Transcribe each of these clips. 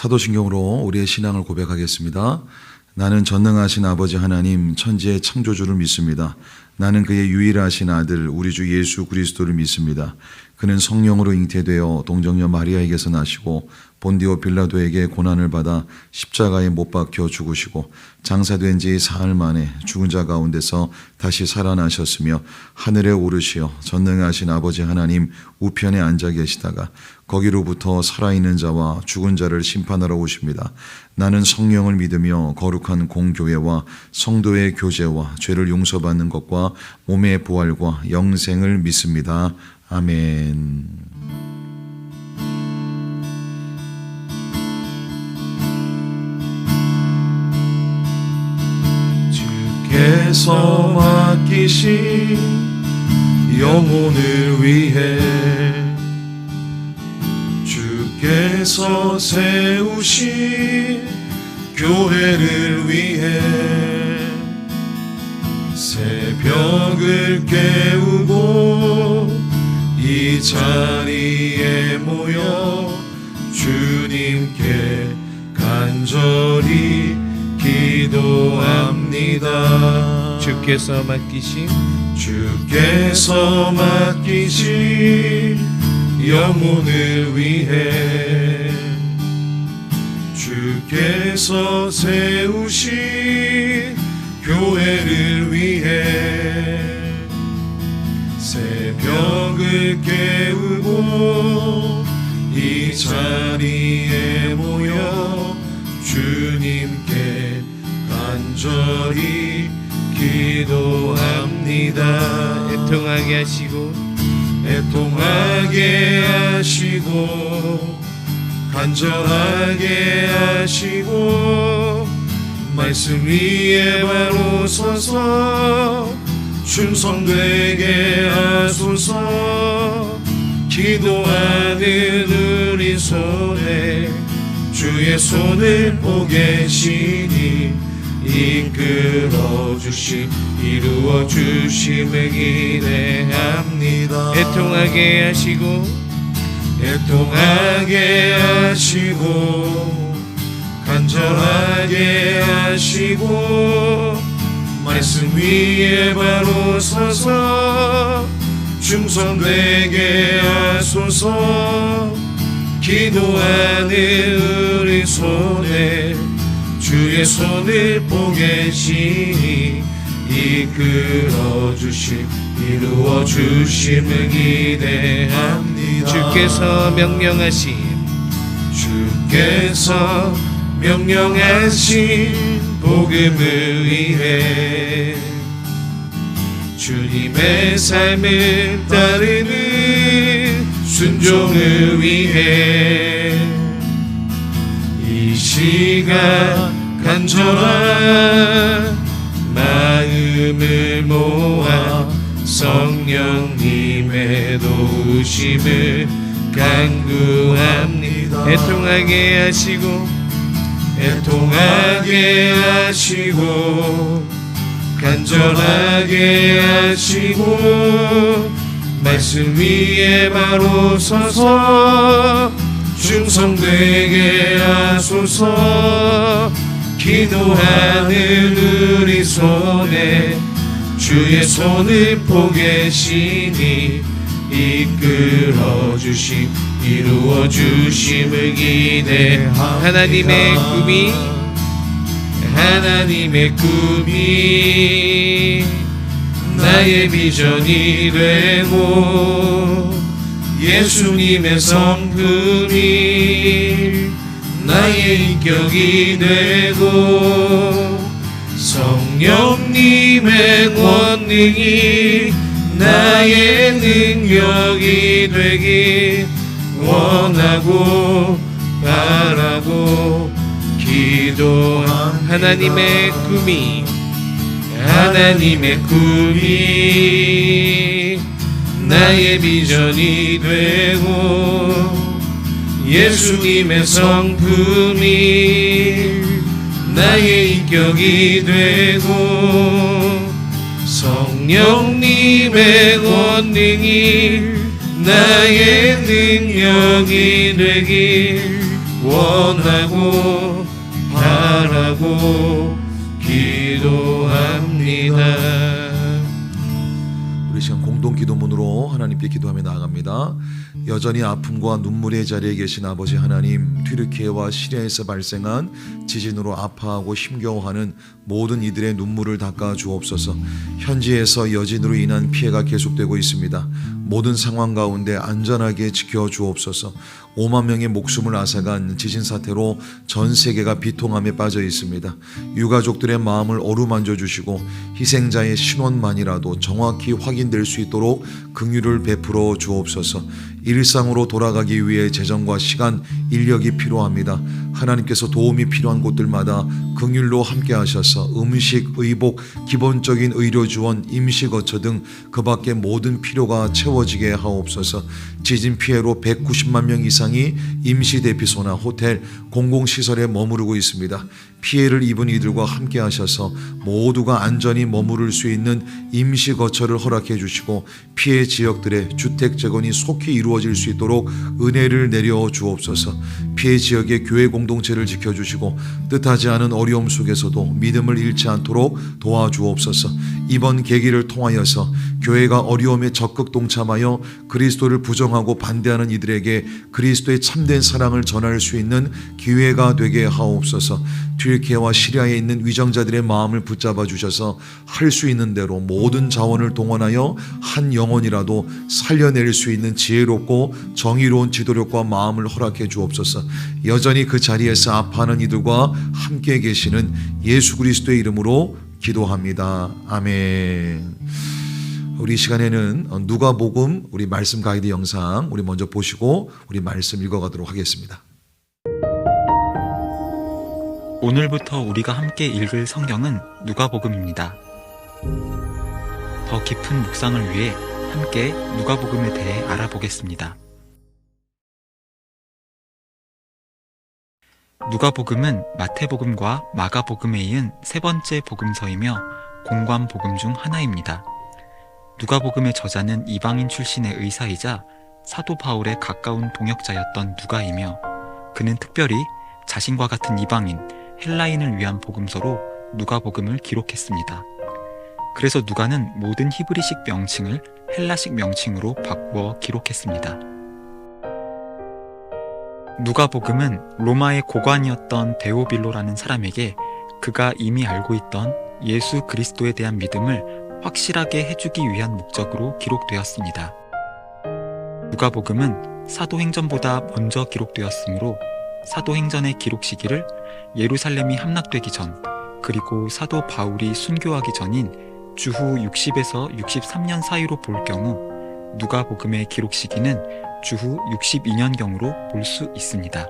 사도신경으로 우리의 신앙을 고백하겠습니다. 나는 전능하신 아버지 하나님 천지의 창조주를 믿습니다. 나는 그의 유일하신 아들 우리 주 예수 그리스도를 믿습니다. 그는 성령으로 잉태되어 동정녀 마리아에게서 나시고 본디오 빌라도에게 고난을 받아 십자가에 못 박혀 죽으시고 장사된 지 사흘 만에 죽은 자 가운데서 다시 살아나셨으며 하늘에 오르시어 전능하신 아버지 하나님 우편에 앉아 계시다가 거기로부터 살아있는 자와 죽은 자를 심판하러 오십니다. 나는 성령을 믿으며 거룩한 공교회와 성도의 교제와 죄를 용서받는 것과 몸의 부활과 영생을 믿습니다. 아멘. 주께서 맡기신 영혼을 위해 주께서 세우신 교회를 위해 새벽을 깨우고 이 자리에 모여 주님께 간절히 기도합니다. 주께서 맡기신 영혼을 위해 주께서 세우신 교회를 위해 새벽을 깨우고 이 자리에 모여 주님께 간절히 기도합니다. 애통하게 하시고 간절하게 하시고 말씀 위에 바로 서서 충성되게 하소서. 기도하는 우리 손에 주의 손을 보게 시니 이끌어 주심 이루어 주심을 기대합니다. 애통하게 하시고 간절하게 하시고 말씀 위에 바로 서서 충성되게 하소서. 기도하는 우리 손에 주의 손을 보게 시니 이끌어 주심 이루어 주심을 기대합니다. 주께서 명령하신 복음을 위해 주님의 삶을 따르는 순종을 위해 이 시간 간절한 마음을 모아 성령님의 도우심을 간구합니다. 애통하게 하시고 간절하게 하시고 말씀 위에 바로 서서 충성되게 하소서. 기도하는 우리 손에 주의 손을 보게 시니 이끌어 주심 이루어 주심을 기대합니다. 하나님의 꿈이 나의 비전이 되고 예수님의 성품이 나의 인격이 되고 성령님의 권능이 나의 능력이 되길 원하고 바라고 기도합니다. 하나님의 꿈이 나의 비전이 되고 예수님의 성품이 나의 인격이 되고 성령님의 권능이 나의 능력이 되길 원하고 바라고 기도합니다. 우리 시간 공동 기도문으로 하나님께 기도하며 나아갑니다. 여전히 아픔과 눈물의 자리에 계신 아버지 하나님, 튀르키예와 시리아에서 발생한 지진으로 아파하고 힘겨워하는 모든 이들의 눈물을 닦아 주옵소서. 현지에서 여진으로 인한 피해가 계속되고 있습니다. 모든 상황 가운데 안전하게 지켜 주옵소서. 5만 명의 목숨을 앗아간 지진 사태로 전 세계가 비통함에 빠져 있습니다. 유가족들의 마음을 어루만져 주시고 희생자의 신원만이라도 정확히 확인될 수 있도록 긍휼을 베풀어 주옵소서. 일상으로 돌아가기 위해 재정과 시간, 인력이 필요합니다. 하나님께서 도움이 필요한 곳들마다 긍휼로 함께 하셔서 음식, 의복, 기본적인 의료 지원, 임시 거처 등 그 밖의 모든 필요가 채워지게 하옵소서. 지진 피해로 190만 명 이상이 임시 대피소나 호텔, 공공시설에 머무르고 있습니다. 피해를 입은 이들과 함께 하셔서 모두가 안전히 머무를 수 있는 임시 거처를 허락해 주시고 피해 지역들의 주택 재건이 속히 이루어질 수 있도록 은혜를 내려 주옵소서. 피해 지역의 교회 공동체를 지켜주시고 뜻하지 않은 어려움 속에서도 믿음을 잃지 않도록 도와주옵소서. 이번 계기를 통하여서 교회가 어려움에 적극 동참하여 그리스도를 부정하고 반대하는 이들에게 그리스도의 참된 사랑을 전할 수 있는 기회가 되게 하옵소서. 튀르키예와 시리아에 있는 위정자들의 마음을 붙잡아 주셔서 할 수 있는 대로 모든 자원을 동원하여 한 영혼이라도 살려낼 수 있는 지혜롭고 정의로운 지도력과 마음을 허락해 주옵소서. 여전히 그 자리에서 아파하는 이들과 함께 계시는 예수 그리스도의 이름으로 기도합니다. 아멘. 우리 시간에는 누가복음 우리 말씀 가이드 영상 우리 먼저 보시고 우리 말씀 읽어가도록 하겠습니다. 오늘부터 우리가 함께 읽을 성경은 누가복음입니다. 더 깊은 묵상을 위해 함께 누가복음에 대해 알아보겠습니다. 누가복음은 마태복음과 마가복음에 이은 세 번째 복음서이며 공관복음 중 하나입니다. 누가복음의 저자는 이방인 출신의 의사이자 사도 바울의 가까운 동역자였던 누가이며 그는 특별히 자신과 같은 이방인, 헬라인을 위한 복음서로 누가복음을 기록했습니다. 그래서 누가는 모든 히브리식 명칭을 헬라식 명칭으로 바꾸어 기록했습니다. 누가복음은 로마의 고관이었던 데오빌로라는 사람에게 그가 이미 알고 있던 예수 그리스도에 대한 믿음을 확실하게 해주기 위한 목적으로 기록되었습니다. 누가복음은 사도행전보다 먼저 기록되었으므로 사도행전의 기록 시기를 예루살렘이 함락되기 전 그리고 사도 바울이 순교하기 전인 주후 60에서 63년 사이로 볼 경우 누가복음의 기록 시기는 주후 62년경으로 볼 수 있습니다.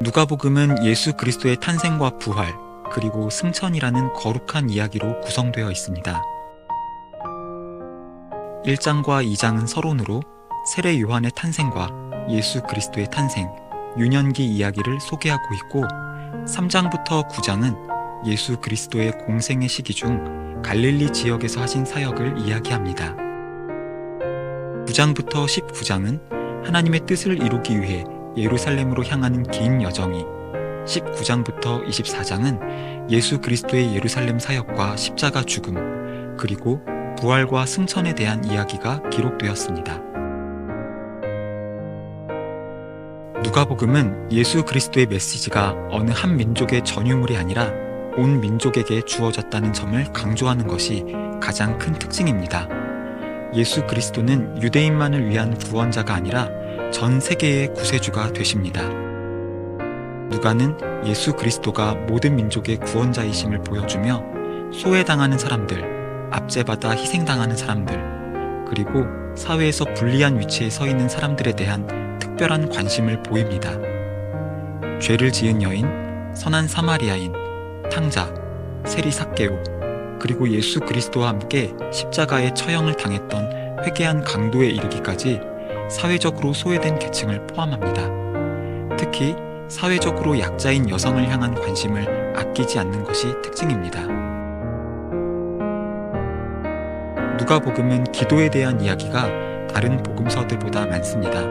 누가복음은 예수 그리스도의 탄생과 부활 그리고 승천이라는 거룩한 이야기로 구성되어 있습니다. 1장과 2장은 서론으로 세례 요한의 탄생과 예수 그리스도의 탄생, 유년기 이야기를 소개하고 있고 3장부터 9장은 예수 그리스도의 공생의 시기 중 갈릴리 지역에서 하신 사역을 이야기합니다. 9장부터 19장은 하나님의 뜻을 이루기 위해 예루살렘으로 향하는 긴 여정이, 19장부터 24장은 예수 그리스도의 예루살렘 사역과 십자가 죽음, 그리고 부활과 승천에 대한 이야기가 기록되었습니다. 누가복음은 예수 그리스도의 메시지가 어느 한 민족의 전유물이 아니라 온 민족에게 주어졌다는 점을 강조하는 것이 가장 큰 특징입니다. 예수 그리스도는 유대인만을 위한 구원자가 아니라 전 세계의 구세주가 되십니다. 누가는 예수 그리스도가 모든 민족의 구원자이심을 보여주며 소외당하는 사람들, 압제받아 희생당하는 사람들, 그리고 사회에서 불리한 위치에 서 있는 사람들에 대한 특별한 관심을 보입니다. 죄를 지은 여인, 선한 사마리아인, 탕자, 세리 삭개오, 그리고 예수 그리스도와 함께 십자가에 처형을 당했던 회개한 강도에 이르기까지 사회적으로 소외된 계층을 포함합니다. 특히 사회적으로 약자인 여성을 향한 관심을 아끼지 않는 것이 특징입니다. 누가복음은 기도에 대한 이야기가 다른 복음서들보다 많습니다.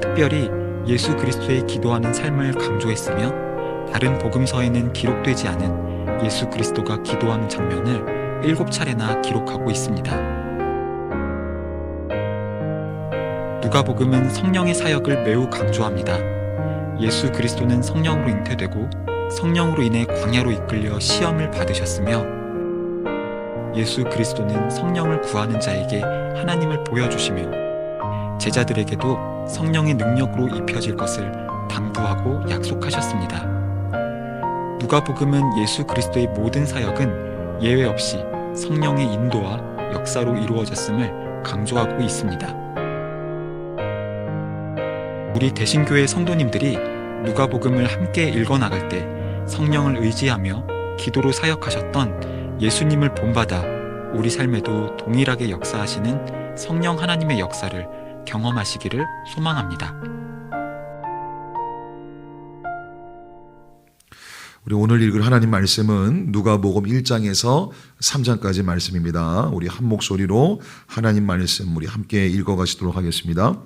특별히 예수 그리스도의 기도하는 삶을 강조했으며 다른 복음서에는 기록되지 않은 예수 그리스도가 기도하는 장면을 7차례나 기록하고 있습니다. 누가복음은 성령의 사역을 매우 강조합니다. 예수 그리스도는 성령으로 잉태되고 성령으로 인해 광야로 이끌려 시험을 받으셨으며 예수 그리스도는 성령을 구하는 자에게 하나님을 보여주시며 제자들에게도 성령의 능력으로 입혀질 것을 당부하고 약속하셨습니다. 누가복음은 예수 그리스도의 모든 사역은 예외 없이 성령의 인도와 역사로 이루어졌음을 강조하고 있습니다. 우리 대신교회 성도님들이 누가복음을 함께 읽어나갈 때 성령을 의지하며 기도로 사역하셨던 예수님을 본받아 우리 삶에도 동일하게 역사하시는 성령 하나님의 역사를 경험하시기를 소망합니다. 우리 오늘 읽을 하나님 말씀은 누가복음 1장에서 3장까지 말씀입니다. 우리 한 목소리로 하나님 말씀 우리 함께 읽어가시도록 하겠습니다.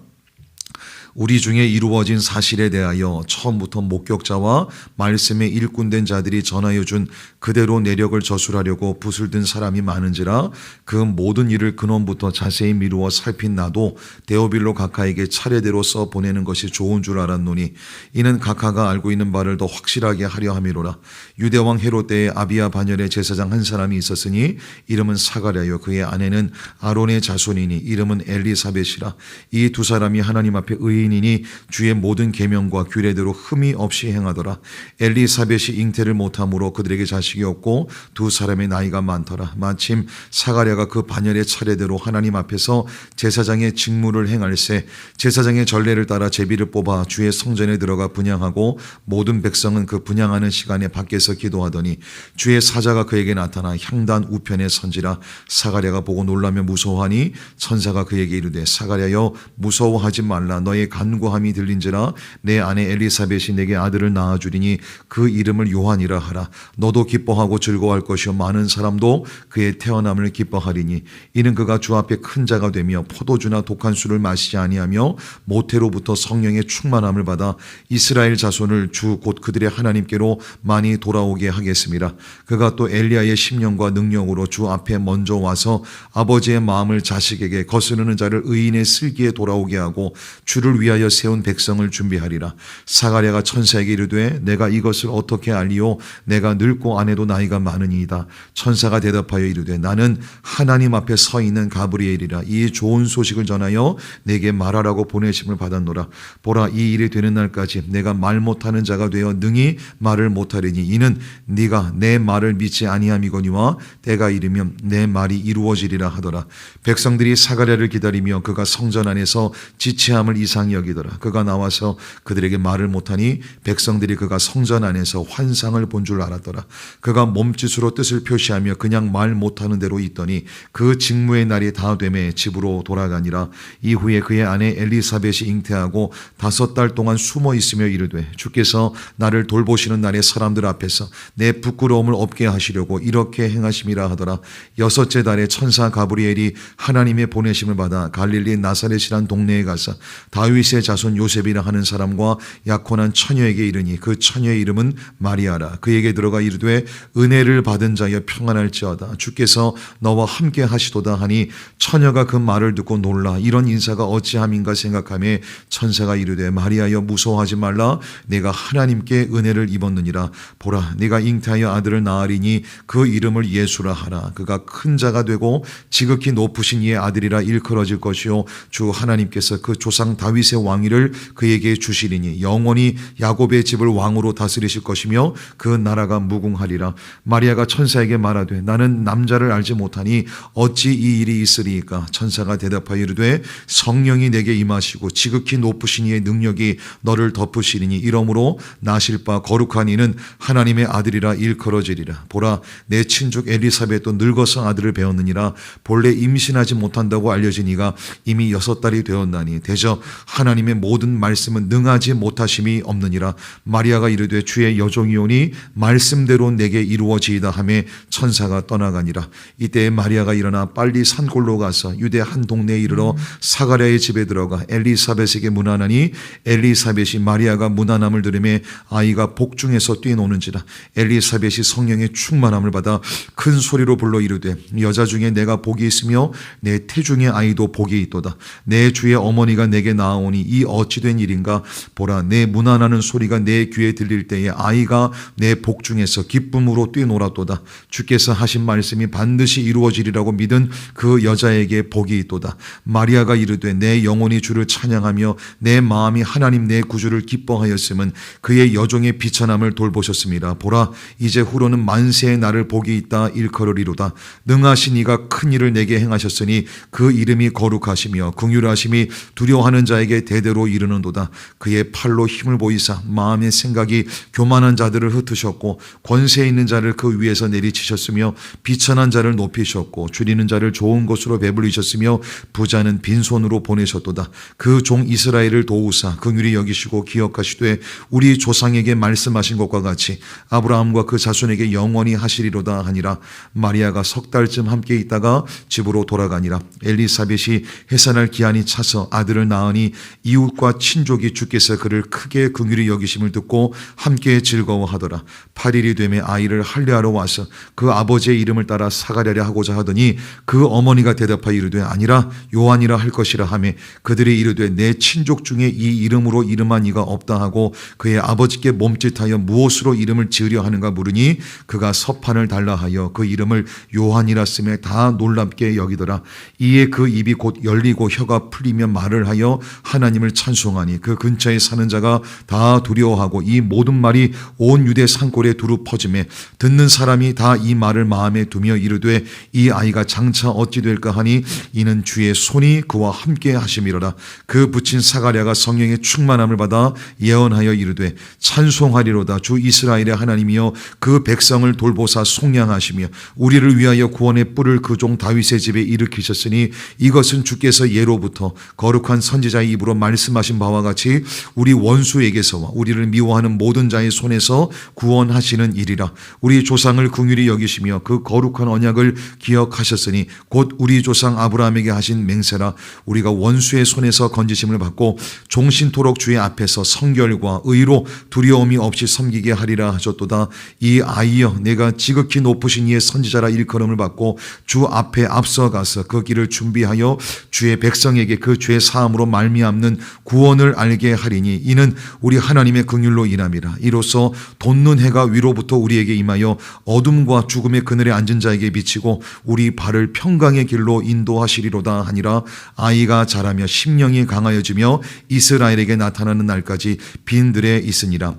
우리 중에 이루어진 사실에 대하여 처음부터 목격자와 말씀에 일꾼된 자들이 전하여 준 그대로 내력을 저술하려고 붓을 든 사람이 많은지라 그 모든 일을 근원부터 자세히 미루어 살핀 나도 데오빌로 각하에게 차례대로 써 보내는 것이 좋은 줄 알았노니 이는 각하가 알고 있는 바를 더 확실하게 하려 함이로라. 유대왕 헤롯 때에 아비야 반열의 제사장 한 사람이 있었으니 이름은 사가랴요 그의 아내는 아론의 자손이니 이름은 엘리사벳이라. 이 두 사람이 하나님 앞에 의인이니 주의 모든 계명과 규례대로 흠이 없이 행하더라. 엘리사벳이 잉태를 못함으로 그들에게 자식이 없고 두 사람의 나이가 많더라. 마침 사가랴가 그 반열의 차례대로 하나님 앞에서 제사장의 직무를 행할세 제사장의 전례를 따라 제비를 뽑아 주의 성전에 들어가 분향하고 모든 백성은 그 분향하는 시간에 밖에서 기도하더니 주의 사자가 그에게 나타나 향단 우편에 선지라. 사가랴가 보고 놀라며 무서워하니 천사가 그에게 이르되 사가랴여 무서워하지 말라. 너의 간구함이 들린지라. 내 아내 엘리사벳이 내게 아들을 낳아주리니 그 이름을 요한이라 하라. 너도 기뻐하고 즐거워할 것이요 많은 사람도 그의 태어남을 기뻐하리니 이는 그가 주 앞에 큰 자가 되며 포도주나 독한 술을 마시지 아니하며 모태로부터 성령의 충만함을 받아 이스라엘 자손을 주 곧 그들의 하나님께로 많이 돌아오게 하겠습니다. 그가 또 엘리야의 심령과 능력으로 주 앞에 먼저 와서 아버지의 마음을 자식에게 거스르는 자를 의인의 슬기에 돌아오게 하고 주를 위하여 세운 백성을 준비하리라. 사가랴가 천사에게 이르되 내가 이것을 어떻게 알리오? 내가 늙고 아내도 나이가 많으니이다. 천사가 대답하여 이르되 나는 하나님 앞에 서 있는 가브리엘이라. 이 좋은 소식을 전하여 내게 말하라고 보내심을 받았노라. 보라 이 일이 되는 날까지 내가 말 못하는 자가 되어 능히 말을 못하리니 이는 네가 내 말을 믿지 아니함이거니와 때가 이르면 내 말이 이루어지리라 하더라. 백성들이 사가랴를 기다리며 그가 성전 안에서 지체함을 이상히 여기더라. 그가 나와서 그들에게 말을 못하니 백성들이 그가 성전 안에서 환상을 본 줄 알았더라. 그가 몸짓으로 뜻을 표시하며 그냥 말 못하는 대로 있더니 그 직무의 날이 다 되매 집으로 돌아가니라. 이후에 그의 아내 엘리사벳이 잉태하고 5달 동안 숨어 있으며 이르되 주께서 나를 돌보시는 날에 사람들 앞에서 내 부끄러움을 없게 하시려고 이렇게 행하심이라 하더라. 6째 달에 천사 가브리엘이 하나님의 보내심을 받아 갈릴리 나사렛이란 동네에 가서 다윗의 자손 요셉이라 하는 사람과 약혼한 처녀에게 이르니 그 처녀의 이름은 마리아라. 그에게 들어가 이르되 은혜를 받은 자여 평안할지어다. 주께서 너와 함께 하시도다 하니 처녀가 그 말을 듣고 놀라 이런 인사가 어찌함인가 생각하며 천사가 이르되 마리아여 무서워하지 말라. 내가 하나님께 은혜를 입었느니라. 보라 네가 잉태하여 아들을 낳으리니 그 이름을 예수라 하라. 그가 큰 자가 되고 지극히 높으신 이의 아들이라 일컬어질 것이요 주 하나님께서 그 조상 다윗의 왕위를 그에게 주시리니 영원히 야곱의 집을 왕으로 다스리실 것이며 그 나라가 무궁하리라. 마리아가 천사에게 말하되 나는 남자를 알지 못하니 어찌 이 일이 있으리이까? 천사가 대답하여 이르되 성령이 내게 임하시고 지극히 높으신 이의 능력이 너를 덮으시리니 이러므로 나실 바 거룩한 이는 하나님의 아들이라 일컬어지리라. 보라 내 친족 엘리사벳도 늙어서 아들을 배웠느니라. 본래 임신하지 못한다고 알려진 이가 이미 6달이 되었나니 대저 하나님의 모든 말씀은 능하지 못하심이 없느니라. 마리아가 이르되 주의 여종이오니 말씀대로 내게 이루어지이다 하매 천사가 떠나가니라. 이때 마리아가 일어나 빨리 산골로 가서 유대 한 동네에 이르러 사가랴의 집에 들어가 엘리사벳에게 문안하니 엘리사벳이 마리아가 문안함을 들으매 아이가 복중에서 뛰노는지라. 엘리사벳이 성령의 충만함을 받아 큰 소리로 불러 이르되 여자 중에 내가 복이 있으며 내 태중의 아이도 복이 있도다. 내 주의 어머니가 내게 나아오니 이 어찌된 일인가. 보라, 내 문안하는 소리가 내 귀에 들릴 때에 아이가 내 복중에서 기쁨으로 뛰놀았도다. 주께서 하신 말씀이 반드시 이루어지리라고 믿은 그 여자에게 복이 있도다. 마리아가 이르되 내 영혼이 주를 찬양하며 내 마음이 하나님 내 구주를 기뻐하였음은 그의 여종의 비천함을 돌보셨습니다. 보라, 이제 후로는 만세의 나를 복이 있다 일컬으리로다. 능하신 이가 큰 일을 내게 행하셨으니 그 이름이 거룩하시며 긍휼하심이 두려워하는 자에게 대대로 이르는도다. 그의 팔로 힘을 보이사 마음의 생각이 교만한 자들을 흩으셨고 권세 있는 자를 그 위에서 내리치셨으며 비천한 자를 높이셨고 줄이는 자를 좋은 곳으로 배불리셨으며 부자는 빈손으로 보내셨도다. 그 종 이스라엘을 도우사 긍휼히 여기시고 기억하시되 우리 조상에게 말씀하신 것과 같이 아브라함과 그 자손에게 영원히 하시리로다 하니라. 마리아가 석 달쯤 함께 있다가 집으로 돌아가니라. 엘리사벳이 해산할 기한이 차서 아들을 낳으니 이웃과 친족이 주께서 그를 크게 긍휼히 여기심을 듣고 함께 즐거워하더라. 8일이 되매 아이를 할례하러 와서 그 아버지의 이름을 따라 사가랴라 하고자 하더니 그 어머니가 대답하여 이르되 아니라 요한이라 할 것이라 하매 그들이 이르되 내 친족 중에 이 이름으로 이름한 이가 없다 하고 그의 아버지께 몸짓하여 무엇으로 이름을 지으려 하는가 물으니 그가 서판을 달라 하여 그 이름을 요한이라 쓰매 다 놀랍게 여기더라. 이에 그 입이 곧 열리고 혀가 풀리며 말을 하여 하나님을 찬송하니 그 근처에 사는 자가 다 두려워하고 이 모든 말이 온 유대 산골에 두루 퍼지매 듣는 사람이 다 이 말을 마음에 두며 이르되 이 아이가 장차 어찌 될까 하니 이는 주의 손이 그와 함께 하심이로라. 그 붙인 사가랴가 성령의 충만함을 받아 예언하여 이르되 찬송하리로다. 주 이스라엘의 하나님이여 그 백성을 돌보사 속량하시며 우리를 위하여 구원의 뿔을 그 종 다윗의 집에 일으키셨으니 이것은 주께서 예로부터 거룩한 선지자의 입으로 말씀하신 바와 같이 우리 원수에게서와 우리를 미워하는 모든 자의 손에서 구원하시는 일이라. 우리 조상을 긍휼히 여기시며 그 거룩한 언약을 기억하셨으니 곧 우리 조상 아브라함에게 하신 맹세라. 우리가 원수의 손에서 건지심을 받고 종신토록 주의 앞에서 성결과 의로 두려움이 없이 섬기게 하리라 하셨도다. 이 아이여, 내가 지극히 높으신 이의 선지자라 일컬음을 받고 주 앞에 앞서가서 그 길을 준비하여 주의 백성에게 그 죄 사함으로 말미암는 구원을 알게 하리니 이는 우리 하나님의 긍휼로 인함이라. 이로써 돋는 해가 위로부터 우리에게 임하여 어둠과 죽음의 그늘에 앉은 자에게 비치고 우리 발을 평강의 길로 인도하시리로다 하니라. 아이가 자라며 심령이 강하여지며 이스라엘에게 나타나는 날까지 빈들에 있으니라.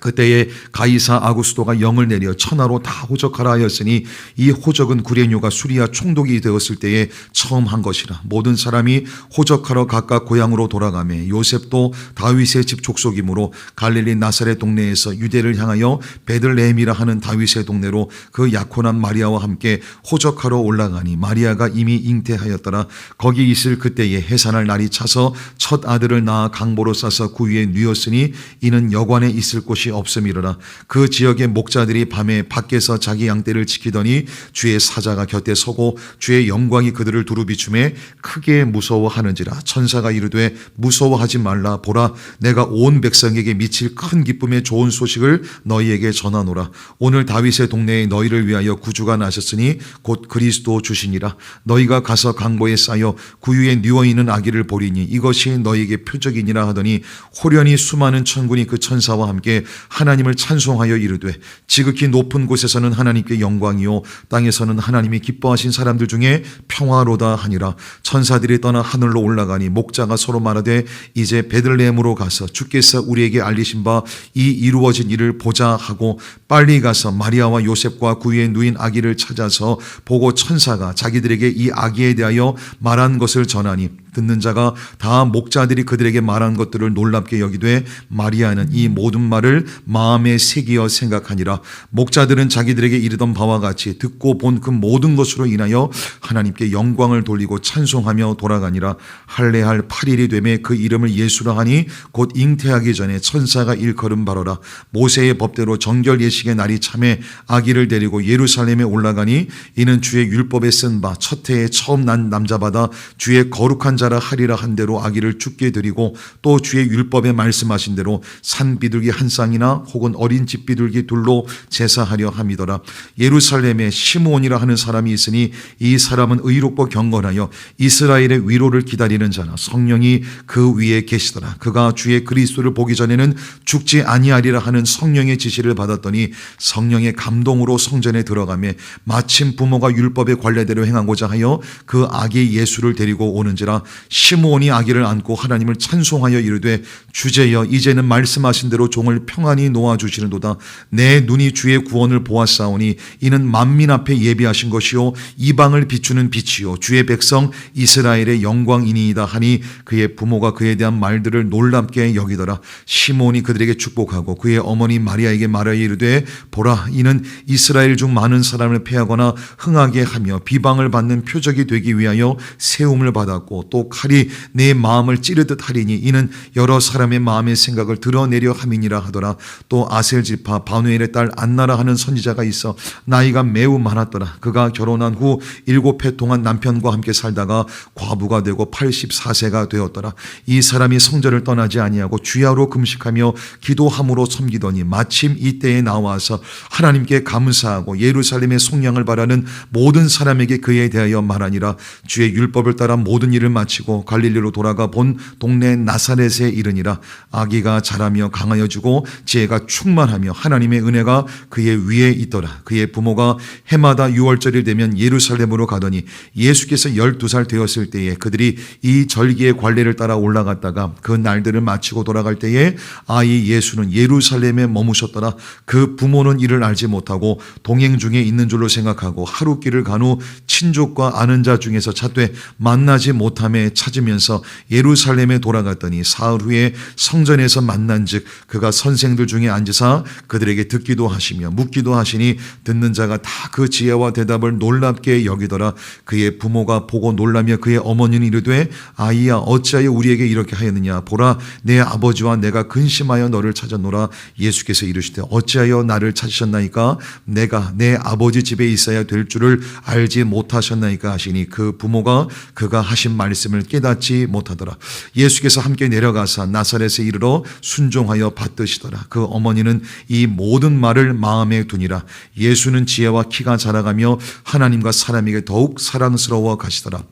그때에 가이사 아구스도가 영을 내려 천하로 다 호적하라 하였으니 이 호적은 구레뇨가 수리아 총독이 되었을 때에 처음 한 것이라. 모든 사람이 호적하러 각각 고향으로 돌아가매 요셉도 다윗의 집 족속이므로 갈릴리 나사렛 동네에서 유대를 향하여 베들레헴이라 하는 다윗의 동네로 그 약혼한 마리아와 함께 호적하러 올라가니 마리아가 이미 잉태하였더라. 거기 있을 그때에 해산할 날이 차서 첫 아들을 낳아 강보로 싸서 그 위에 뉘었으니 이는 여관에 있을 곳이 없음이로라. 그 지역의 목자들이 밤에 밖에서 자기 양떼를 지키더니 주의 사자가 곁에 서고 주의 영광이 그들을 두루 비추매 크게 무서워하는지라. 천사가 이르되 무서워하지 말라. 보라, 내가 온 백성에게 미칠 큰 기쁨의 좋은 소식을 너희에게 전하노라. 오늘 다윗의 동네에 너희를 위하여 구주가 나셨으니 곧 그리스도 주시니라. 너희가 가서 강보에 쌓여 구유에 누워있는 아기를 보리니 이것이 너희에게 표적이니라 하더니 호련히 수많은 천군이 그 천사와 함께 하나님을 찬송하여 이르되 지극히 높은 곳에서는 하나님께 영광이요 땅에서는 하나님이 기뻐하신 사람들 중에 평화로다 하니라. 천사들이 떠나 하늘로 올라가니 목자가 서로 말하되 이제 베들레헴으로 가서 주께서 우리에게 알리신 바 이 이루어진 일을 보자 하고 빨리 가서 마리아와 요셉과 그 위에 누인 아기를 찾아서 보고 천사가 자기들에게 이 아기에 대하여 말한 것을 전하니 듣는 자가 다 목자들이 그들에게 말한 것들을 놀랍게 여기되 마리아는 이 모든 말을 마음에 새기어 생각하니라. 목자들은 자기들에게 이르던 바와 같이 듣고 본 그 모든 것으로 인하여 하나님께 영광을 돌리고 찬송하며 돌아가니라. 할례할 8일이 되매 그 이름을 예수라 하니 곧 잉태하기 전에 천사가 일컬음 바로라. 모세의 법대로 정결 예식의 날이 참에 아기를 데리고 예루살렘에 올라가니 이는 주의 율법에 쓴 바 첫 해에 처음 난 남자마다 주의 거룩한 자라 하리라 한 대로 아기를 죽게 드리고 또 주의 율법에 말씀하신 대로 산 비둘기 한 쌍이나 혹은 어린 집 비둘기 둘로 제사하려 함이더라. 예루살렘에 시므온이라 하는 사람이 있으니 이 사람은 의롭고 경건하여 이스라엘의 위로를 기다리는 자라. 성령이 그 위에 계시더라. 그가 주의 그리스도를 보기 전에는 죽지 아니하리라 하는 성령의 지시를 받았더니 성령의 감동으로 성전에 들어가매 마침 부모가 율법의 관례대로 행하고자 하여 그 아기 예수를 데리고 오는지라. 시므온이 아기를 안고 하나님을 찬송하여 이르되 주제여 이제는 말씀하신 대로 종을 평안히 놓아주시는도다. 내 눈이 주의 구원을 보았사오니 이는 만민 앞에 예비하신 것이요 이방을 비추는 빛이요 주의 백성 이스라엘의 영광이니이다 하니 그의 부모가 그에 대한 말들을 놀랍게 여기더라. 시므온이 그들에게 축복하고 그의 어머니 마리아에게 말하여 이르되 보라 이는 이스라엘 중 많은 사람을 패하거나 흥하게 하며 비방을 받는 표적이 되기 위하여 세움을 받았고 또 칼이 내 마음을 찌르듯 하리니 이는 여러 사람의 마음의 생각을 드러내려 함이니라 하더라. 또 아셀 지파 바누엘의 딸 안나라 하는 선지자가 있어 나이가 매우 많았더라. 그가 결혼한 후 7해 동안 남편과 함께 살다가 과부가 되고 84세가 되었더라. 이 사람이 성전을 떠나지 아니하고 주야로 금식하며 기도함으로 섬기더니 마침 이때에 나와서 하나님께 감사하고 예루살렘의 속량을 바라는 모든 사람에게 그에 대하여 말하니라. 주의 율법을 따라 모든 일을 마치고 갈릴리로 돌아가 본 동네 나사렛에 이르니라. 아기가 자라며 강하여지고 지혜가 충만하며 하나님의 은혜가 그의 위에 있더라. 그의 부모가 해마다 6월절이 되면 예루살렘으로 가더니 예수께서 12살 되었을 때에 그들이 이 절기의 관례를 따라 올라갔다가 그 날들을 마치고 돌아갈 때에 아이 예수는 예루살렘에 머무셨더라. 그 부모는 이를 알지 못하고 동행 중에 있는 줄로 생각하고 하루 길을 간 후 친족과 아는 자 중에서 찾되 만나지 못함에 찾으면서 예루살렘에 돌아갔더니 사흘 후에 성전에서 만난즉 그가 선생들 중에 앉으사 그들에게 듣기도 하시며 묻기도 하시니 듣는 자가 다 그 지혜와 대답을 놀랍게 여기더라. 그의 부모가 보고 놀라며 그의 어머니는 이르되 아이야 어찌하여 우리에게 이렇게 하였느냐. 보라 내 아버지와 내가 근심하여 너를 찾았노라. 예수께서 이르시되 어찌하여 나를 찾으셨나이까. 내가 내 아버지 집에 있어야 될 줄을 알지 못하셨나이까 하시니 그 부모가 그가 하신 말씀을 깨닫지 못하더라. 예수께서 함께 내려가사 나사렛에 이르러 순종하여 받드시더라. 그 어머니는 이 모든 말을 마음에 두니라. 예수는 지혜와 키가 자라가며 하나님과 사람에게 더욱 사랑스러워 가시더라.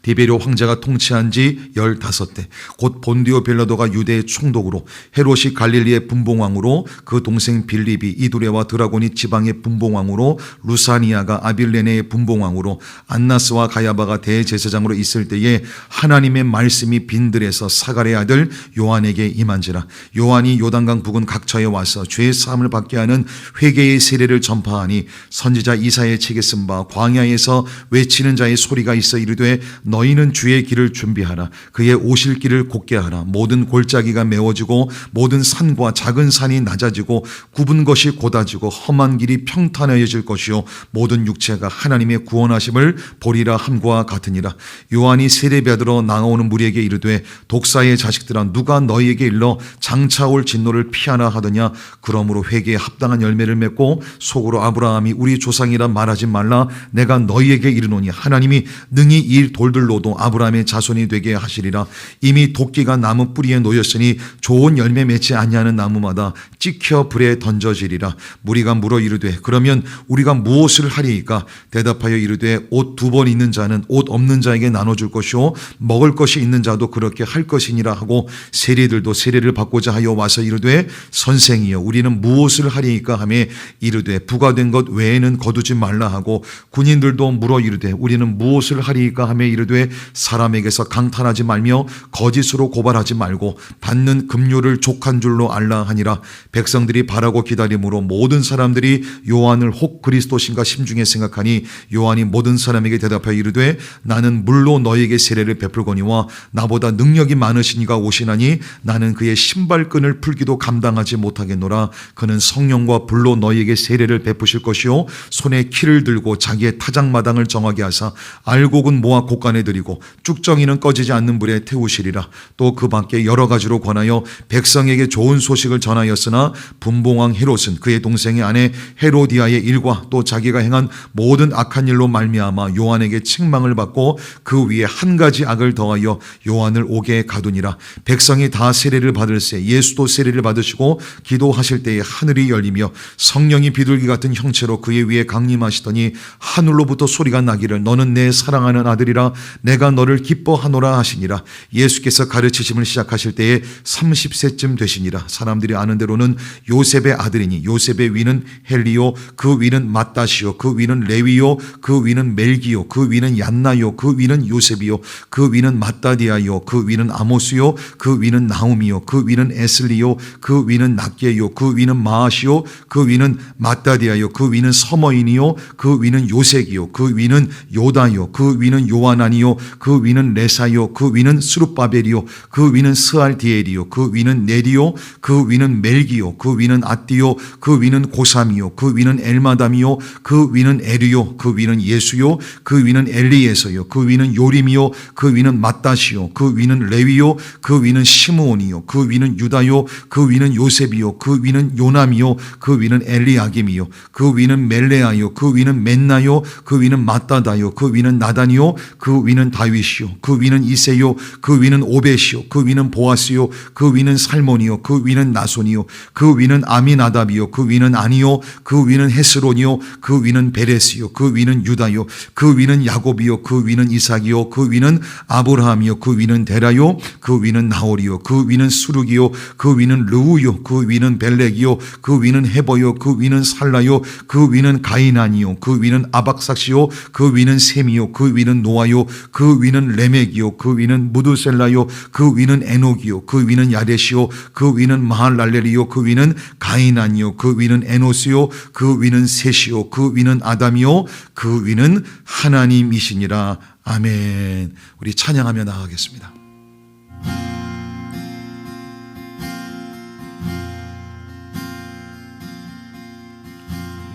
디베리오 황제가 통치한 지 15대 곧 본디오 빌라도가 유대의 총독으로 헤롯이 갈릴리의 분봉왕으로 그 동생 빌립이 이두레와 드라고니 지방의 분봉왕으로 루사니아가 아빌레네의 분봉왕으로 안나스와 가야바가 대제사장으로 있을 때에 하나님의 말씀이 빈들에서 사갈의 아들 요한에게 임한지라. 요한이 요단강 부근 각처에 와서 죄 사함을 받게 하는 회개의 세례를 전파하니 선지자 이사야의 책에 쓴 바 광야에서 외치는 자의 소리가 있어 이르되 너희는 주의 길을 준비하라. 그의 오실 길을 곧게 하라. 모든 골짜기가 메워지고 모든 산과 작은 산이 낮아지고 굽은 것이 곧아지고 험한 길이 평탄해질 것이요 모든 육체가 하나님의 구원하심을 보리라 함과 같으니라. 요한이 세례받으러 나오는 무리에게 이르되 독사의 자식들아 누가 너희에게 일러 장차 올 진노를 피하나 하더냐. 그러므로 회개에 합당한 열매를 맺고 속으로 아브라함이 우리 조상이라 말하지 말라. 내가 너희에게 이르노니 하나님이 능히 이 돌들로도 아브라함의 자손이 되게 하시리라. 이미 도끼가 나무 뿌리에 놓였으니 좋은 열매 맺지 아니하는 나무마다 찍혀 불에 던져지리라. 무리가 물어 이르되 그러면 우리가 무엇을 하리이까. 대답하여 이르되 옷 2벌 있는 자는 옷 없는 자에게 나눠줄 것이요 먹을 것이 있는 자도 그렇게 할 것이니라 하고 세리들도 세례를 받고자 하여 와서 이르되 선생이여 우리는 무엇을 하리이까 하며 이르되 부과된 것 외에는 거두지 말라 하고 군인들도 물어 이르되 우리는 무엇을 하리이까 하며 이르되 사람에게서 강탈하지 말며 거짓으로 고발하지 말고 받는 급료를 족한 줄로 알라 하니라. 백성들이 바라고 기다림으로 모든 사람들이 요한을 혹 그리스도신가 심중에 생각하니 요한이 모든 사람에게 대답하여 이르되 나는 물로 너희에게 세례를 베풀거니와 나보다 능력이 많으신 이가 오시나니 나는 그의 신발끈을 풀기도 감당하지 못하겠노라. 그는 성령과 불로 너희에게 세례를 베푸실 것이요 손에 키를 들고 자기의 타작마당을 정하게 하사 알곡은 모아 곳간에 들이고 쭉정이는 꺼지지 않는 불에 태우시리라. 또 그 밖에 여러 가지로 권하여 백성에게 좋은 소식을 전하였으나 분봉왕 헤롯은 그의 동생의 아내 헤로디아의 일과 또 자기가 행한 모든 악한 일로 말미암아 요한에게 책망을 받고 그 위에 한 가지 악을 더하여 요한을 옥에 가두니라. 백성이 다 세례를 받을새 예수도 세례를 받으시고 기도하실 때에 하늘이 열리며 성령이 비둘기 같은 형체로 그의 위에 강림하시더니 하늘로부터 소리가 나기를 너는 내 사랑하는 아들이라 내가 너를 기뻐하노라 하시니라. 예수께서 가르치심을 시작하실 때에 30세쯤 되시니라. 사람들이 아는 대로는 요셉의 아들이니 요셉의 위는 헬리요 그 위는 맏다시요 그 위는 레위요 그 위는 멜기요 그 위는 얀나요 그 위는 요셉이요 그 위는 맏다디아요 그 위는 아모스요 그 위는 나움이요 그 위는 에슬리요 그 위는 낫게요 그 위는 마아시요 그 위는 맏다디아요 그 위는 서머인이요 그 위는 요색이요 그 위는 요다요 그 위는 요하나니요 그 위는 레사요 그 위는 스룹바벨이요 그 위는 스알디엘이요 그 위는 네리요 그 위는 멜기요 그 위는 아띠요 그 위는 고삼이요 그 위는 엘마담이요 그 위는 에르요 그 위는 예수요 그 위는 엘리에서요 그 위는 요림이요 그 위는 맏다시요 그 위는 레위요 그 위는 시므온이요 그 위는 유다요 그 위는 요셉이요 그 위는 요남이요 그 위는 엘리야김이요 그 위는 멜레아요 그 위는 맨나요 그 위는 마따다요 그 위는 나단이요 그 위는 다윗이요 그 위는 이세요 그 위는 오벳이요 그 위는 보아스요 그 위는 살몬이요 그 위는 나손이요 그 위는 아미나답이요 그 위는 아니요 그 위는 헤스론이요 그 위는 베레스요 그 위는 유다요 그 위는 야곱이요 그 위는 이삭이요 그 위는 아브라함이요 그 위는 데라요 그 위는 나홀이요 그 위는 수룩이요 그 위는 르우요 그 위는 벨렉이요 그 위는 헤버요 그 위는 살라요 그 위는 가이난이요 그 위는 아박삭시요 그 위는 셈이요 그 위는 노아요 그 위는 레멕이요 그 위는 무드셀라요 그 위는 에녹이요 그 위는 야레시요 그 위는 마할랄렐이요 그 위는 가이난이요 그 위는 에노스요 그 위는 셋이요 그 위는 아담이요 그 위는 하나님이시니라. 아멘. 우리 찬양하며 나가겠습니다.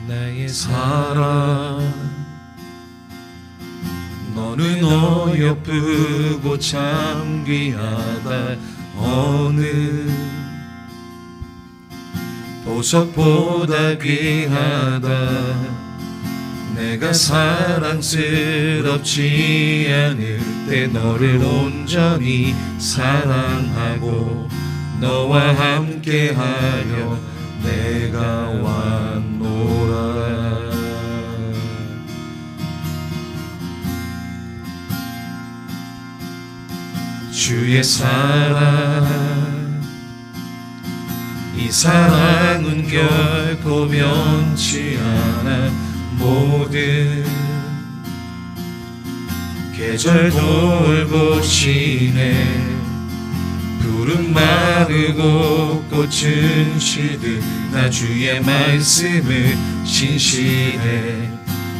나의 사랑 너는 어여쁘고 참 귀하다. 어느 보석보다 귀하다. 내가 사랑스럽지 않을 때 너를 온전히 사랑하고 너와 함께하여 내가 왔노라. 주의 사랑 이 사랑은 결코 변치 않아. 모든 계절 돌보시네. 푸른 마르고 꽃은 시듯 나 주의 말씀을 신실해.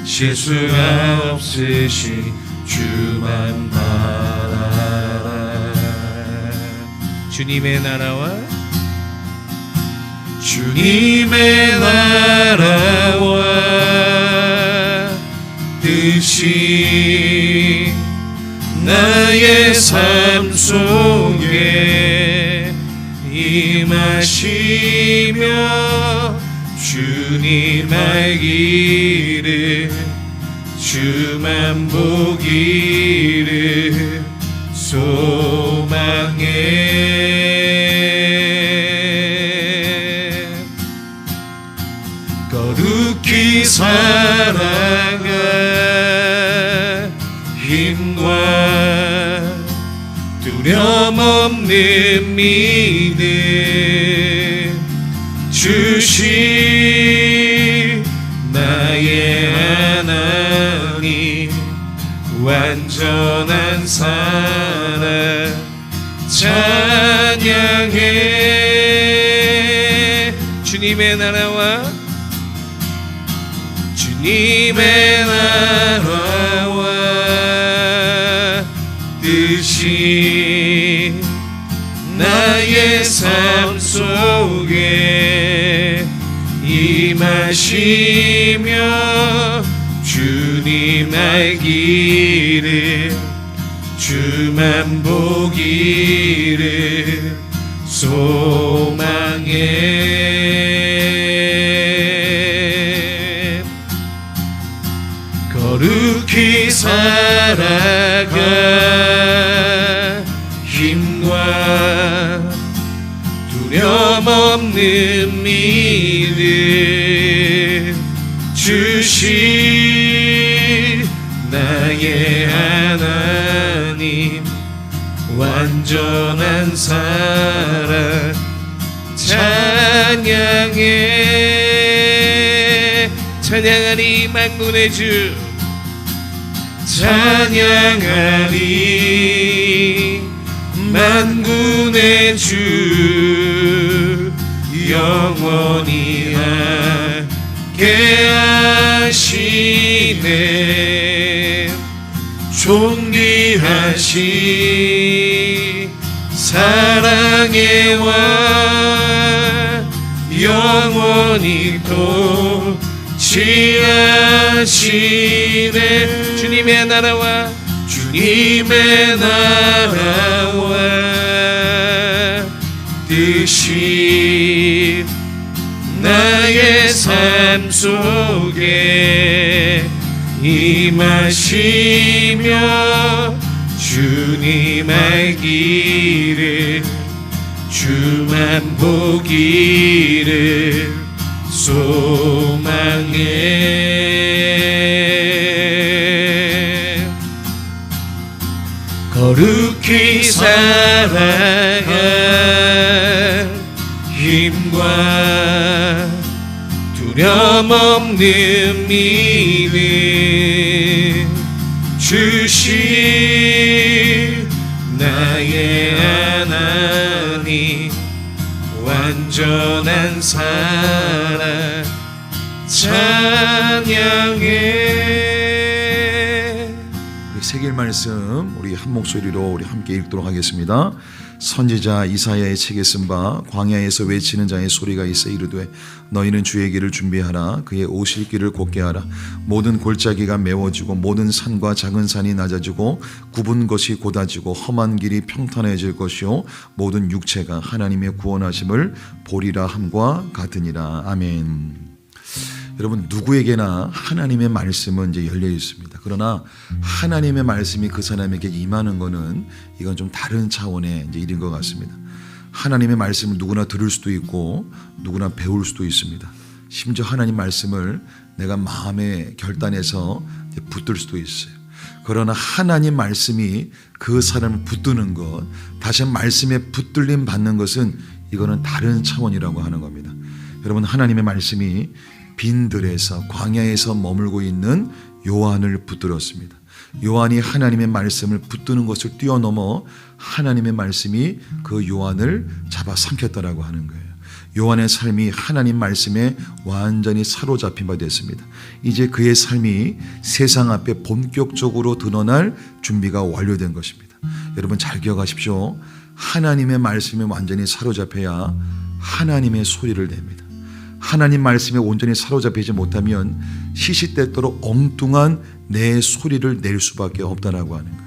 실수가 없으시 주만 바라라. 주님의 나라와 주님의 나라와 뜻이 나의 삶 속에 임하시며 주님 알기를 주만 보기를 소망해. 거룩히 살아가 힘과 두려움 없는 믿음 주시 나의 하나님. 완전한 사랑 찬양해. 주님의 나라와 주님의 나라와 뜻이 나의 삶 속에 임하시며 주님 알기를 주만 보기를 소망해 거룩히 살아가 힘과 두려움 없는 믿음 주신 나의 하나님 완전한 사랑 찬양해 찬양하리 만군의 주 찬양하리 만군의 주 영원히 함께 하시네 존귀하신 사랑의 왕 영원히 통치하시네 주님의 나라와 주님의 나라와 뜻이 나의 삶 속에 임하시며 주님 알기를 주만 보기를 소망해 거룩히 살아가 힘과 두려움 없는 믿음 주신 나의 하나님 완전한 사랑 찬양해 우리 새길 말씀 우리 한 목소리로 우리 함께 읽도록 하겠습니다. 선지자 이사야의 책에 쓴 바 광야에서 외치는 자의 소리가 있어 이르되 너희는 주의 길을 준비하라 그의 오실 길을 곧게 하라 모든 골짜기가 메워지고 모든 산과 작은 산이 낮아지고 굽은 것이 곧아지고 험한 길이 평탄해질 것이요 모든 육체가 하나님의 구원하심을 보리라 함과 같으니라. 아멘. 여러분 누구에게나 하나님의 말씀은 이제 열려 있습니다. 그러나 하나님의 말씀이 그 사람에게 임하는 것은 이건 좀 다른 차원의 이제 일인 것 같습니다. 하나님의 말씀을 누구나 들을 수도 있고 누구나 배울 수도 있습니다. 심지어 하나님 말씀을 내가 마음에 결단해서 이제 붙들 수도 있어요. 그러나 하나님 말씀이 그 사람을 붙드는 것, 다시 한번 말씀에 붙들림 받는 것은 이거는 다른 차원이라고 하는 겁니다. 여러분 하나님의 말씀이 빈들에서 광야에서 머물고 있는 요한을 붙들었습니다. 요한이 하나님의 말씀을 붙드는 것을 뛰어넘어 하나님의 말씀이 그 요한을 잡아삼켰다라고 하는 거예요. 요한의 삶이 하나님 말씀에 완전히 사로잡힌 바 됐습니다. 이제 그의 삶이 세상 앞에 본격적으로 드러날 준비가 완료된 것입니다. 여러분 잘 기억하십시오. 하나님의 말씀에 완전히 사로잡혀야 하나님의 소리를 냅니다. 하나님 말씀에 온전히 사로잡히지 못하면 시시때때로 엉뚱한 내 소리를 낼 수밖에 없다라고 하는 거예요.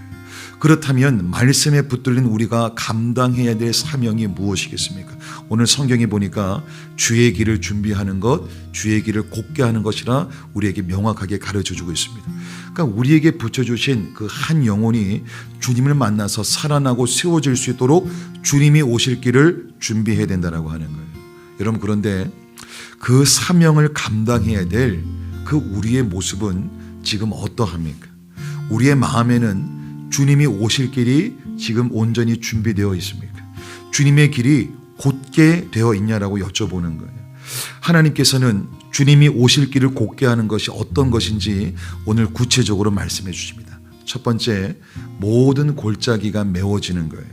그렇다면 말씀에 붙들린 우리가 감당해야 될 사명이 무엇이겠습니까? 오늘 성경에 보니까 주의 길을 준비하는 것, 주의 길을 곧게 하는 것이라 우리에게 명확하게 가르쳐주고 있습니다. 그러니까 우리에게 붙여주신 그 한 영혼이 주님을 만나서 살아나고 세워질 수 있도록 주님이 오실 길을 준비해야 된다라고 하는 거예요. 여러분 그런데 그 사명을 감당해야 될 그 우리의 모습은 지금 어떠합니까? 우리의 마음에는 주님이 오실 길이 지금 온전히 준비되어 있습니까? 주님의 길이 곧게 되어 있냐라고 여쭤보는 거예요. 하나님께서는 주님이 오실 길을 곧게 하는 것이 어떤 것인지 오늘 구체적으로 말씀해 주십니다. 첫 번째, 모든 골짜기가 메워지는 거예요.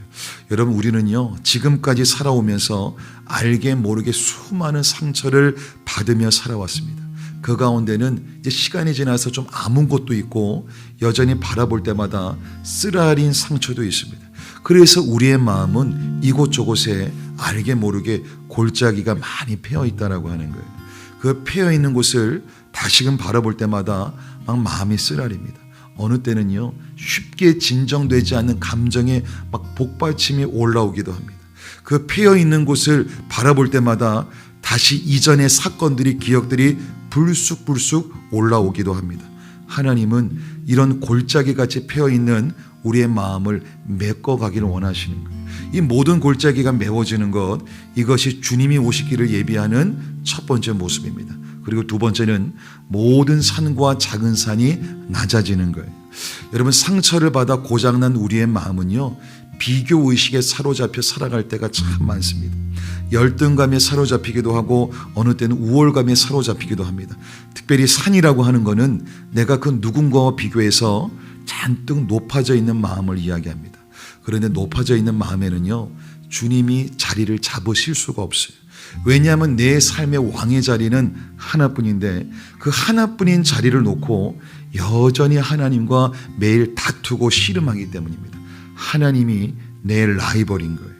여러분, 우리는요, 지금까지 살아오면서 알게 모르게 수많은 상처를 받으며 살아왔습니다. 그 가운데는 이제 시간이 지나서 좀 아문 것도 있고 여전히 바라볼 때마다 쓰라린 상처도 있습니다. 그래서 우리의 마음은 이곳저곳에 알게 모르게 골짜기가 많이 패여 있다라고 하는 거예요. 그 패여 있는 곳을 다시금 바라볼 때마다 막 마음이 쓰라립니다. 어느 때는요, 쉽게 진정되지 않는 감정에 막 복받침이 올라오기도 합니다. 그 패여 있는 곳을 바라볼 때마다 다시 이전의 사건들이, 기억들이 불쑥불쑥 올라오기도 합니다. 하나님은 이런 골짜기같이 패여 있는 우리의 마음을 메꿔가기를 원하시는 거예요. 이 모든 골짜기가 메워지는 것, 이것이 주님이 오시기를 예비하는 첫 번째 모습입니다. 그리고 두 번째는 모든 산과 작은 산이 낮아지는 거예요. 여러분, 상처를 받아 고장난 우리의 마음은요, 비교의식에 사로잡혀 살아갈 때가 참 많습니다. 열등감에 사로잡히기도 하고 어느 때는 우월감에 사로잡히기도 합니다. 특별히 산이라고 하는 것은 내가 그 누군가와 비교해서 잔뜩 높아져 있는 마음을 이야기합니다. 그런데 높아져 있는 마음에는요, 주님이 자리를 잡으실 수가 없어요. 왜냐하면 내 삶의 왕의 자리는 하나뿐인데 그 하나뿐인 자리를 놓고 여전히 하나님과 매일 다투고 씨름하기 때문입니다. 하나님이 내 라이벌인 거예요.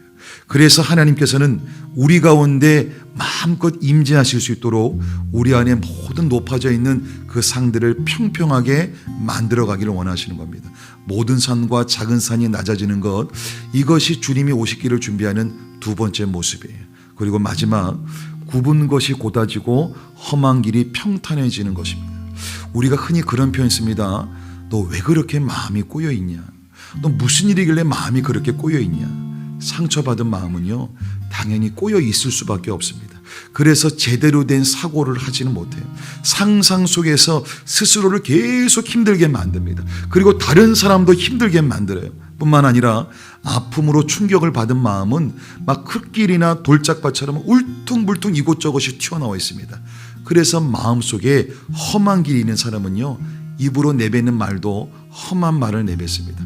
그래서 하나님께서는 우리 가운데 마음껏 임재하실 수 있도록 우리 안에 모든 높아져 있는 그 상들을 평평하게 만들어 가기를 원하시는 겁니다. 모든 산과 작은 산이 낮아지는 것, 이것이 주님이 오시기를 준비하는 두 번째 모습이에요. 그리고 마지막, 굽은 것이 곧아지고 험한 길이 평탄해지는 것입니다. 우리가 흔히 그런 표현 씁니다. 너 왜 그렇게 마음이 꼬여있냐? 너 무슨 일이길래 마음이 그렇게 꼬여있냐? 상처받은 마음은요, 당연히 꼬여 있을 수밖에 없습니다. 그래서 제대로 된 사고를 하지는 못해요. 상상 속에서 스스로를 계속 힘들게 만듭니다. 그리고 다른 사람도 힘들게 만들어요. 뿐만 아니라 아픔으로 충격을 받은 마음은 막 흙길이나 돌짝밭처럼 울퉁불퉁 이곳저곳이 튀어나와 있습니다. 그래서 마음속에 험한 길이 있는 사람은요, 입으로 내뱉는 말도 험한 말을 내뱉습니다.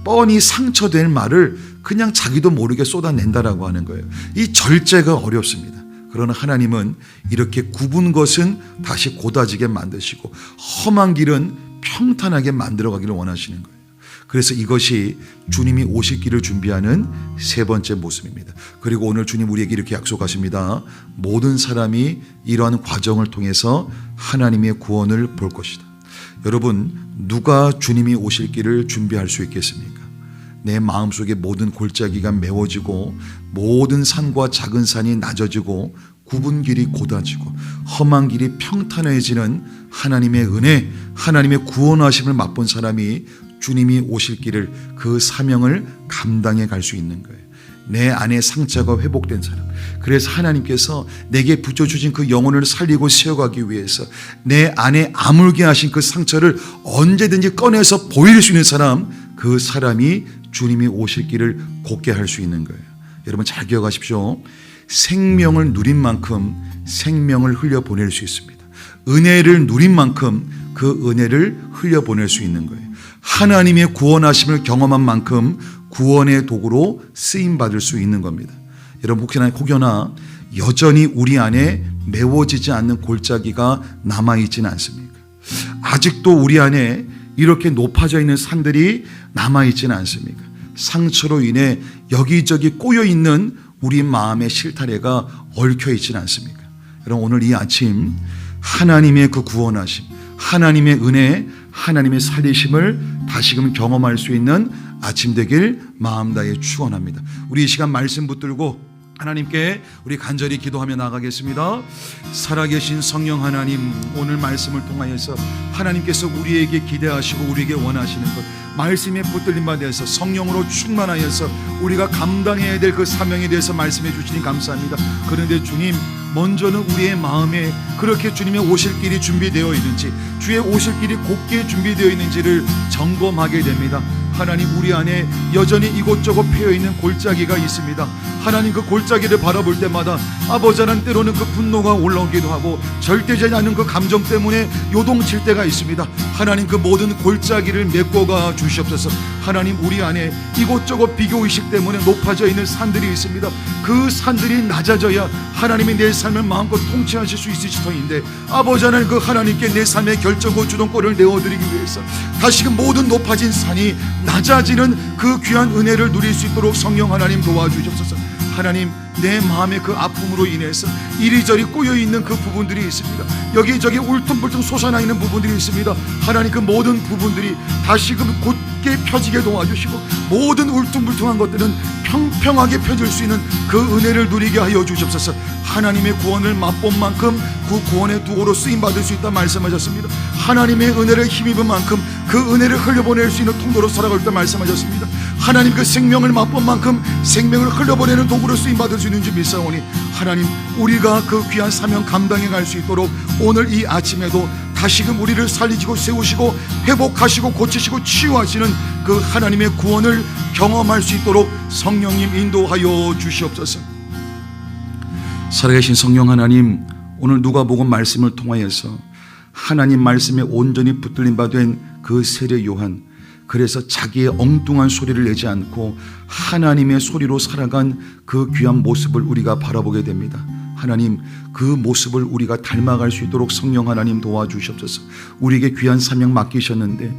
뻔히 상처될 말을 그냥 자기도 모르게 쏟아낸다라고 하는 거예요. 이 절제가 어렵습니다. 그러나 하나님은 이렇게 굽은 것은 다시 곧아지게 만드시고 험한 길은 평탄하게 만들어가기를 원하시는 거예요. 그래서 이것이 주님이 오실 길을 준비하는 세 번째 모습입니다. 그리고 오늘 주님 우리에게 이렇게 약속하십니다. 모든 사람이 이러한 과정을 통해서 하나님의 구원을 볼 것이다. 여러분, 누가 주님이 오실 길을 준비할 수 있겠습니까? 내 마음속에 모든 골짜기가 메워지고 모든 산과 작은 산이 낮아지고 굽은 길이 곧아지고 험한 길이 평탄해지는 하나님의 은혜, 하나님의 구원하심을 맛본 사람이 주님이 오실 길을, 그 사명을 감당해 갈 수 있는 거예요. 내 안에 상처가 회복된 사람, 그래서 하나님께서 내게 붙여주신 그 영혼을 살리고 세워가기 위해서 내 안에 아물게 하신 그 상처를 언제든지 꺼내서 보일 수 있는 사람, 그 사람이 주님이 오실 길을 곧게 할 수 있는 거예요. 여러분 잘 기억하십시오. 생명을 누린 만큼 생명을 흘려보낼 수 있습니다. 은혜를 누린 만큼 그 은혜를 흘려보낼 수 있는 거예요. 하나님의 구원하심을 경험한 만큼 구원의 도구로 쓰임받을 수 있는 겁니다. 여러분 혹여나 여전히 우리 안에 메워지지 않는 골짜기가 남아있지는 않습니까? 아직도 우리 안에 이렇게 높아져 있는 산들이 남아있지는 않습니까? 상처로 인해 여기저기 꼬여있는 우리 마음의 실타래가 얽혀있지는 않습니까? 여러분 오늘 이 아침 하나님의 그 구원하심, 하나님의 은혜, 하나님의 살리심을 다시금 경험할 수 있는 아침 되길 마음 다해 축원합니다. 우리 이 시간 말씀 붙들고 하나님께 우리 간절히 기도하며 나가겠습니다. 살아계신 성령 하나님, 오늘 말씀을 통하여서 하나님께서 우리에게 기대하시고 우리에게 원하시는 것, 말씀에 붙들림 받아서 성령으로 충만하여서 우리가 감당해야 될 그 사명에 대해서 말씀해 주시니 감사합니다. 그런데 주님, 먼저는 우리의 마음에 그렇게 주님의 오실 길이 준비되어 있는지, 주의 오실 길이 곧게 준비되어 있는지를 점검하게 됩니다. 하나님, 우리 안에 여전히 이곳저곳 패여있는 골짜기가 있습니다. 하나님, 그 골짜기를 바라볼 때마다 아버지는 때로는 그 분노가 올라오기도 하고 절대되지 않는 그 감정 때문에 요동칠 때가 있습니다. 하나님, 그 모든 골짜기를 메꿔가 주시옵소서. 하나님, 우리 안에 이곳저곳 비교의식 때문에 높아져 있는 산들이 있습니다. 그 산들이 낮아져야 하나님이 내 삶을 마음껏 통치하실 수 있으실 터인데, 아버지 하나님, 그 하나님께 내 삶의 결정과 주동권을 내어드리기 위해서 다시금 모든 높아진 산이 낮아지는 그 귀한 은혜를 누릴 수 있도록 성령 하나님 도와주시옵소서. 하나님, 내 마음의 그 아픔으로 인해서 이리저리 꼬여있는 그 부분들이 있습니다. 여기저기 울퉁불퉁 솟아나있는 부분들이 있습니다. 하나님, 그 모든 부분들이 다시금 곧게 펴지게 도와주시고 모든 울퉁불퉁한 것들은 평평하게 펴질 수 있는 그 은혜를 누리게 하여 주시옵소서. 하나님의 구원을 맛본 만큼 그 구원의 도구로 쓰임받을 수 있다 말씀하셨습니다. 하나님의 은혜를 힘입은 만큼 그 은혜를 흘려보낼 수 있는 통로로 살아갈 때 말씀하셨습니다. 하나님, 그 생명을 맛본 만큼 생명을 흘려보내는 도구로 쓰임받을 수 있는 줄 믿사오니, 하나님, 우리가 그 귀한 사명 감당해 갈 수 있도록 오늘 이 아침에도 다시금 우리를 살리시고 세우시고 회복하시고 고치시고 치유하시는 그 하나님의 구원을 경험할 수 있도록 성령님 인도하여 주시옵소서. 살아계신 성령 하나님, 오늘 누가복음 말씀을 통하여서 하나님 말씀에 온전히 붙들린 바 된 그 세례 요한, 그래서 자기의 엉뚱한 소리를 내지 않고 하나님의 소리로 살아간 그 귀한 모습을 우리가 바라보게 됩니다. 하나님, 그 모습을 우리가 닮아갈 수 있도록 성령 하나님 도와주시옵소서. 우리에게 귀한 사명 맡기셨는데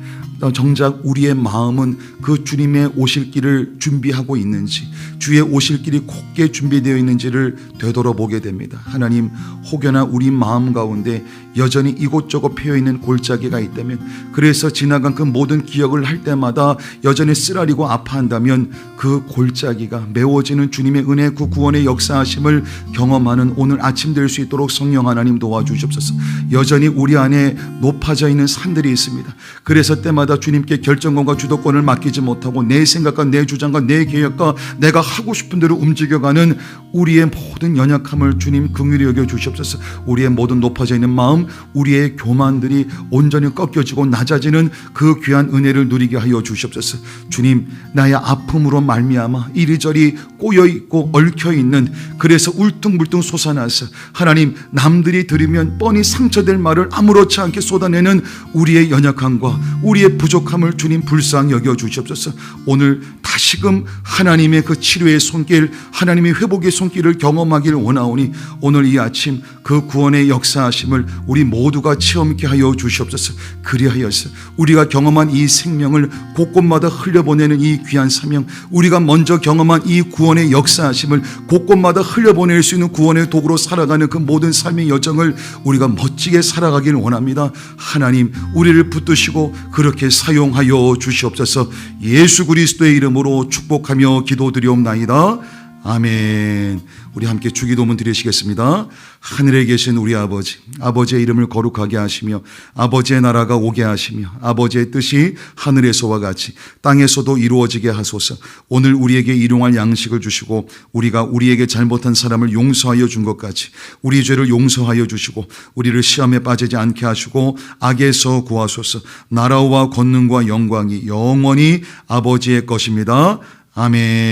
정작 우리의 마음은 그 주님의 오실 길을 준비하고 있는지, 주의 오실 길이 곧게 준비되어 있는지를 되돌아보게 됩니다. 하나님, 혹여나 우리 마음 가운데 여전히 이곳저곳 패여있는 골짜기가 있다면, 그래서 지나간 그 모든 기억을 할 때마다 여전히 쓰라리고 아파한다면 그 골짜기가 메워지는 주님의 은혜, 그 구원의 역사하심을 경험하는 오늘 아침 될 수 있도록 성령 하나님 도와주시옵소서. 여전히 우리 안에 높아져 있는 산들이 있습니다. 그래서 때마다 주님께 결정권과 주도권을 맡기지 못하고 내 생각과 내 주장과 내 계획과 내가 하고 싶은 대로 움직여가는 우리의 모든 연약함을 주님 긍휼히 여겨 주시옵소서. 우리의 모든 높아져 있는 마음, 우리의 교만들이 온전히 꺾여지고 낮아지는 그 귀한 은혜를 누리게 하여 주시옵소서. 주님, 나의 아픔으로 말미암아 이리저리 꼬여있고 얽혀있는, 그래서 울퉁불퉁 솟아나서 하나님, 남들이 들으면 뻔히 상처될 말을 아무렇지 않게 쏟아내는 우리의 연약함과 우리의 부족함을 주님 불쌍히 여겨 주시옵소서. 오늘 다시금 하나님의 그 치료의 손길, 하나님의 회복의 손길을 경험하기를 원하오니 오늘 이 아침 그 구원의 역사하심을 우리 모두가 체험케 하여 주시옵소서. 그리하여서 우리가 경험한 이 생명을 곳곳마다 흘려보내는 이 귀한 사명, 우리가 먼저 경험한 이 구원의 역사하심을 곳곳마다 흘려보낼 수 있는 구원의 도구로 살아가는 그 모든 삶의 여정을 우리가 멋지게 살아가기를 원합니다. 하나님, 우리를 붙드시고 그렇게 사용하여 주시옵소서. 예수 그리스도의 이름으로 축복하며 기도드리옵나이다. 아멘. 우리 함께 주기도문 드리시겠습니다. 하늘에 계신 우리 아버지, 아버지의 이름을 거룩하게 하시며 아버지의 나라가 오게 하시며 아버지의 뜻이 하늘에서와 같이 땅에서도 이루어지게 하소서. 오늘 우리에게 일용할 양식을 주시고 우리가 우리에게 잘못한 사람을 용서하여 준 것 같이 우리 죄를 용서하여 주시고 우리를 시험에 빠지지 않게 하시고 악에서 구하소서. 나라와 권능과 영광이 영원히 아버지의 것입니다. 아멘.